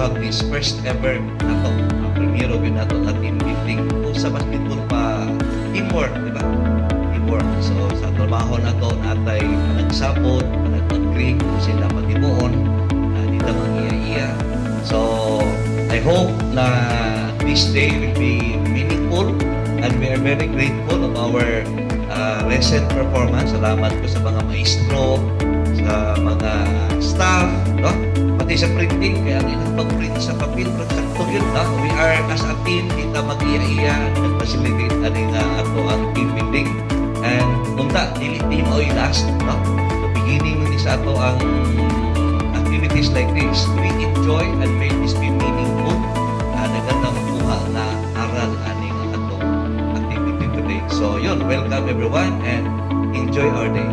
have this first ever nato, primero yun nato na team building kung sa basketball pa teamwork, di ba? Teamwork. So sa trabaho nato natay panagsabot, panag-agree kung sila matibuon, dito mag-iya-iya. So I hope na this day will be meaningful and we are very grateful of our recent performance. Salamat po sa mga maestro, sa mga staff, no? Pati sa printing, kaya ang ilang pag-print sa papel, sakto yun, no? We are, as a team, kita mag-iya-iya, nag-facilitate ato ang team building. And unta, dili team oy last, no? So, beginning ni sa ato ang activities like this, we enjoy and make this be meaningful. Naganda makuha na aral aning atong activity today. So yun, welcome everyone and enjoy our day.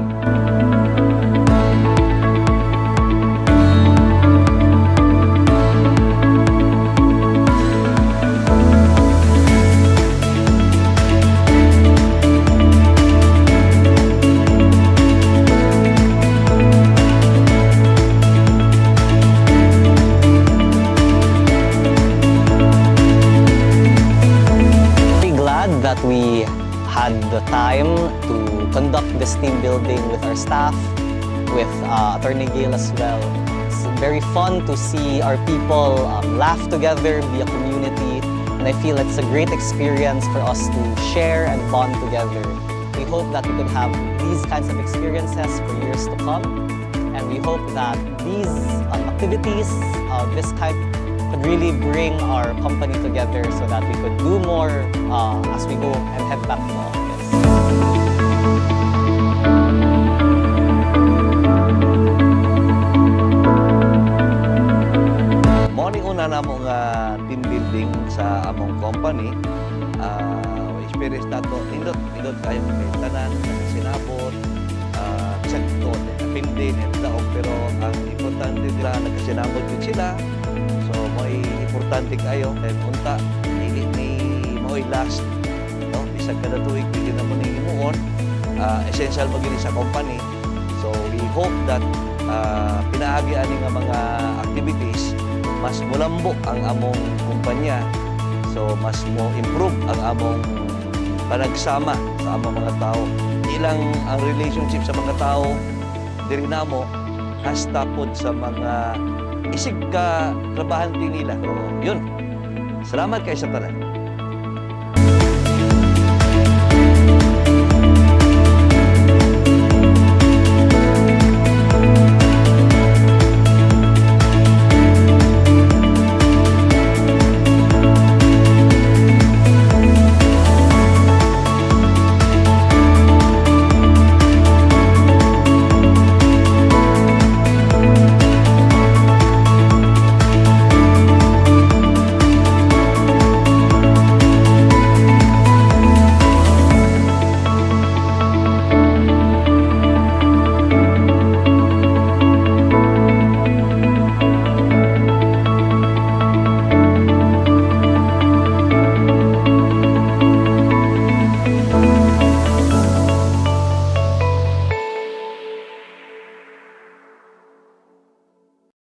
That we had the time to conduct this team building with our staff, with Attorney Gail as well. It's very fun to see our people laugh together, be a community, and I feel it's a great experience for us to share and bond together. We hope that we could have these kinds of experiences for years to come, and we hope that these activities of this type could really bring our company together so that we could do more as we go and head back to office. Morning una na mo nga team building sa among company. Experience nato, indot kayo kay tanan, sinabot, sakto, napindin, daog, pero ang importante nila, nagkasinabot yun sila. So, may importante kayo. And unta, hindi may last. No? Bisag kada tuwig, hindi na mo imuon. Essential magiging sa company. So, we hope that pinaagian nga mga activities, mas mulambo ang among kumpanya. So, mas mo improve ang among panagsama sa among mga tao. Ilang ang relationship sa mga tao, diri namo, hasta pod sa mga isig ka trabahante nila. So, yun. Salamat kayo sa tanan.